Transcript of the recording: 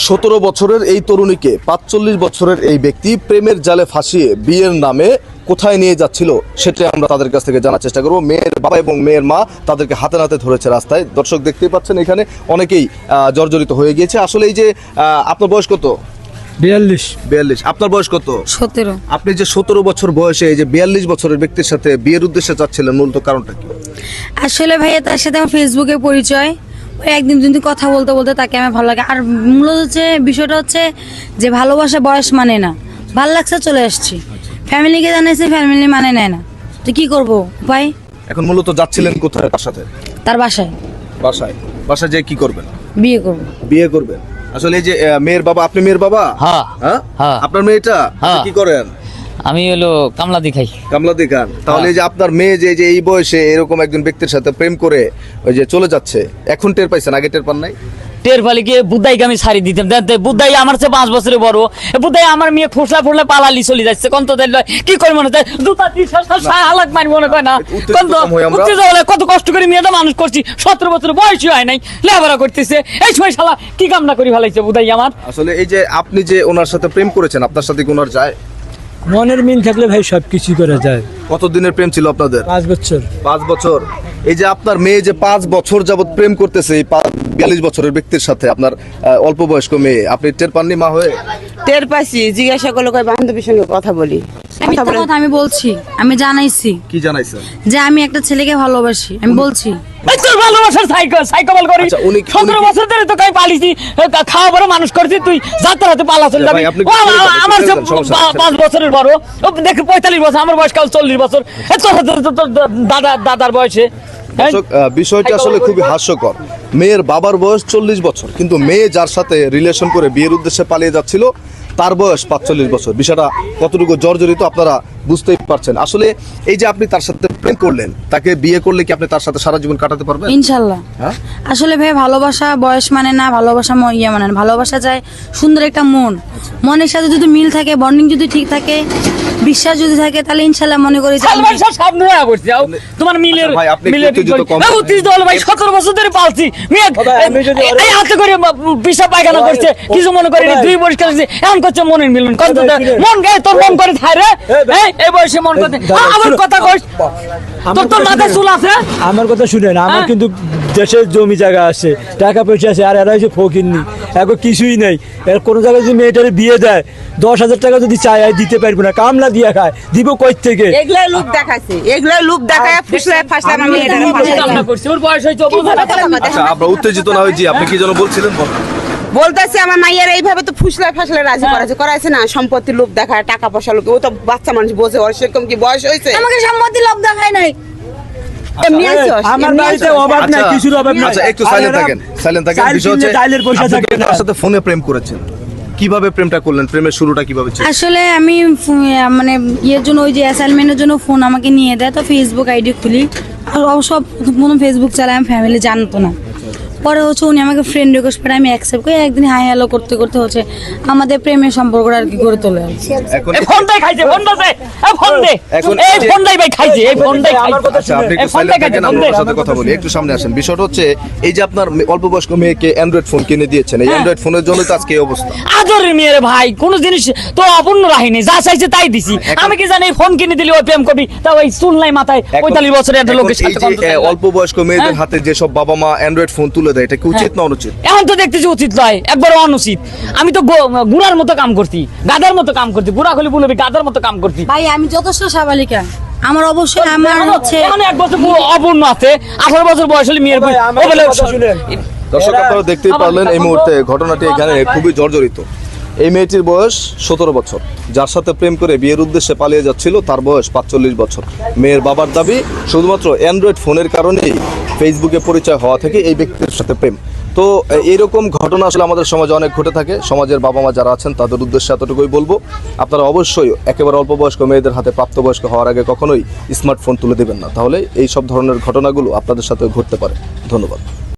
17 বছরের এই তরুণীকে 45 বছরের এই ব্যক্তি প্রেমের জালে ফাঁসিয়ে বিয়ের নামে কোথায় নিয়ে যাচ্ছিল সেটাই আমরা তাদের কাছ থেকে জানার চেষ্টা করব। মেয়ের বাবা এবং মেয়ের মা তাদেরকে হাতে নাতে ধরেছে রাস্তায়। দর্শক দেখতেই পাচ্ছেন এখানে অনেকেই জর্জরিত হয়ে গিয়েছে। আসলে এই যে আপনার বয়স কত? 42। আপনার বয়স কত? 17। আপনি যে 17 বছর বয়সে এই যে 42 বছরের ব্যক্তির সাথে বিয়ের উদ্দেশ্যে যাচ্ছিলেন, মূলত কারণটা কি? আসলে ভাইয়া তার সাথে আমার ফেসবুকে পরিচয়, ওই একদিন দুদিন কথা বলতে বলতে তাকে আমার ভালো লাগে। আর মূলত হচ্ছে বিষয়টা হচ্ছে যে ভালোবাসা বয়স মানে না, ভালো লাগছে চলে আসছি, ফ্যামিলিকে জানাইছে, ফ্যামিলি মানে নেয় না, তো কি করব ভাই? এখন মূলত যাচ্ছিলেন কোথায় তার সাথে? তার বাসায়। বাসায় যে কি করবেন? বিয়ে করব। বিয়ে করবেন। আসলে এই যে মেয়ের বাবা, আপনি মেয়ের বাবা? হ্যাঁ। হ্যাঁ, আপনার মেয়েটা কি করেন? আমি হলো কামলাদি খাই। কামলাদি খান। তাহলে এই যে আপনার মেয়ে যে এই বয়সে এরকম একজন ব্যক্তির সাথে প্রেম করে ওই যে চলে যাচ্ছে, এখন টের পাইছেন, আগে টের পান নাই? টের পালিকে বুদ্ধাইকে আমি ছাড়ি দিতাম, বুদ্ধাই আমার চেয়ে 5 বছরের বড়, বুদ্ধাই আমার মেয়ে ফুসলা ফুসলা পালালি চলে যাচ্ছে, কত কি করে মনে হয় দুটা 30 হালাক মারি মনে হয় না, কত কষ্ট করে মেয়েটা মানুষ করছি, 17 বছর বয়সই হয় নাই, লেবারা করতেছে, এই সময় শালা কি কামনা করি ফেলাইছে বুদ্ধাই আমার। আসলে এই যে আপনি যে ওনার সাথে প্রেম করেছেন, আপনার সাথে কি ওনার যায়? মনের মিল থাকলে ভাই সবকিছু করা যায়। কতদিনের প্রেম ছিল আপনাদের? 5 বছর। 5 বছর। এই যে আপনার মেয়ে যে 5 বছর যাবত প্রেম করতেছে এই 42 বছরের ব্যক্তির সাথে, আপনার অল্প বয়স্ক মেয়ে, আপনি টের পাননি মা হয়ে? টের পাইছি, জিজ্ঞাসা করলো কই বান্ধবীর সঙ্গে কথা বলি। আমি বলছি, আমি জানাইছি। কি জানাইছেন? যে আমি একটা ছেলেকে ভালোবাসি, আমি বলছি। তোর ভালোবাসার সাইকেল করি 17 বছর ধরে তো কাই পালিছি, খাওয়া বড় মানুষ করছি, তুই যাত্রা হাতে পালা চলে যাবি। আমার 5 বছরের বড়, দেখ 45 বছর, আমার বয়স কাল 40 বছর, দাদার বয়সে। বিষয়টি আসলে খুবই হাস্যকর। মেয়ের বাবার বয়স 40 বছর, কিন্তু মেয়ে যার সাথে রিলেশন করে বিয়ের উদ্দেশ্যে পালিয়ে যাচ্ছিল তার বয়স 45 বছর। বিষয়টা কতটুকু জর্জরিত আপনারা বুঝতেই পারছেন। আসলে এই যে আপনি তার সাথে প্রেম করলেন, তাকে বিয়ে করলে কি আপনি তার সাথে সারা জীবন কাটাতে পারবেন? ইনশাল্লাহ। আসলে ভাই ভালোবাসা বয়স মানে না, ভালোবাসা মানে না, ভালোবাসা চাই সুন্দর একটা মন, মনের সাথে যদি মিল থাকে, বন্ডিং যদি ঠিক থাকে, বিশ্বাস যদি থাকে, তাহলে ইনশাল্লাহ মনে করি তোমার মিলের ভাই 17 বছর ধরে পালছি, এই হাতে করে পিসা পায়খানা করছে, কিছু মনে করি 2 পরিষ্কার এমন করছে, মনের মিলন মন গায়ে তোর মন করে থাই রে, এই বয়সে মন করতে আমার কথা কইস, তোর মাথায় চুল আছে? আমার কথা শুনেন, আমার কিন্তু দেশের জমি জায়গা আছে, টাকা পয়সা আছে, আর এরা হচ্ছে ফকিরনি, এখন কিছুই নেই। এর কোনো জায়গায় যদি মেয়েটারে বিয়ে দেয় 10,000 টাকা যদি চায় দিতে পারবো না, কামলা দিয়া খায়, দিব কই থেকে? এগুলাই লোক দেখাইছে, এগুলাই লোক দেখায় ফুসলায় ফাসলা আমি মেয়েটারে কামনা করছি, ওর বয়স হইছে। আচ্ছা, আমরা উত্তেজিত না হয়েছি, আপনি কি যেন বলছিলেন? বলতেছি আমার মাইয়ার এইভাবে তো ফুসলায় ফাসলা রাজি করাইছে না, সম্পত্তির লোক দেখায়, টাকা পয়সা লোক, ও তো বাচ্চা মানুষ বোঝে, ওর সেরকম কি বয়স হয়েছে? আমাকে সম্মতি লোক দেখায় নাই। আমার বাড়িতে অভাব নাই, কিছুর অভাব নাই। আচ্ছা, একটু সাইলেন্ট থাকেন। বিষয় হচ্ছে আপনি তার সাথে ফোনে প্রেম করেছেন, কিভাবে প্রেমটা করলেন? প্রেমের শুরুটা কিভাবে ছিল? আসলে আমি মানে ইয়ের জন্য, ওই যে অ্যাসাইনমেন্টের জন্য ফোন আমাকে নিয়ে দেয়, তো ফেসবুক আইডি খুলি, আর অবশ্য প্রথম ফেসবুক চালাই, আমি ফ্যামিলি জানতো না। পরে হচ্ছে উনি আমাকে ফ্রেন্ড রিকোয়েস্ট করে, আমি অ্যাকসেপ্ট করি, একদিন হাই হ্যালো করতে করতে হচ্ছে আমাদের প্রেমের সম্পর্কটা আর কি গড়ে তোলে। এখন এই ফোনটাই খাইছে, ফোনটাতে এই ফোন দে, এই ফোনটাই ভাই খাইছে, এই ফোনটাই খাইছে। আচ্ছা, আপনি একটু সাইলেন্ট থাকেন, আমরা সাথে কথা বলি, একটু সামনে আসেন। বিষয়টা হচ্ছে এই যে আপনার অল্প বয়স্ক মেয়েকে অ্যান্ড্রয়েড ফোন কিনে দিয়েছেন, এই অ্যান্ড্রয়েড ফোনের জন্য তো আজকে এই অবস্থা। আদরের মেয়ের ভাই, কোন জিনিস তো অপূর্ণ রাখিনি, যা চাইছে তাই দিছি। আমি কি জানি ফোন কিনে দিলে ওই প্রেম করবি, তা ওই চুল নাই মাথায় 45 বছরের একটা লোকের সাথে। অল্প বয়স্ক মেয়েদের হাতে যেসব বাবা মা অ্যান্ড্রয়েড ফোন তুলে দেয়, এটা কি উচিত না অনুচিত? এখন তো দেখতেছি উচিত নয়, একবার অনুচিত। আমি তো গুড়ার মতো কাম করছি, গাদার মতো কাম করছি, গুড়া খলি বলবি গাদার মতো কাম করছি। ভাই আমি যথেষ্ট সাবালিকা, আমার অবশ্যই আমার হচ্ছে এখন 1 বছর অপূর্ণ আছে, 18 বছর বয়স হলে মেয়ের দর্শক আপনারা দেখতেই পারলেন এই মুহূর্তে ঘটনাটি এখানে খুবই জর্জরিত। এই মেয়েটির বয়স 17 বছর, যার সাথে প্রেম করে বিয়ের উদ্দেশ্যে পালিয়ে যাচ্ছিল তার বয়স 45 বছর। মেয়ের বাবার দাবি শুধুমাত্র অ্যান্ড্রয়েড ফোনের কারণেই ফেসবুকে পরিচয় হওয়া থেকে এই ব্যক্তির সাথে প্রেম। তো এইরকম ঘটনা আসলে আমাদের সমাজে অনেক ঘটে থাকে। সমাজের বাবা মা যারা আছেন তাদের উদ্দেশ্যে এতটুকুই বলবো, আপনারা অবশ্যই একেবারে অল্প বয়স্ক মেয়েদের হাতে প্রাপ্তবয়স্ক হওয়ার আগে কখনোই স্মার্টফোন তুলে দেবেন না, তাহলে এই সব ধরনের ঘটনাগুলো আপনাদের সাথে ঘটতে পারে। ধন্যবাদ।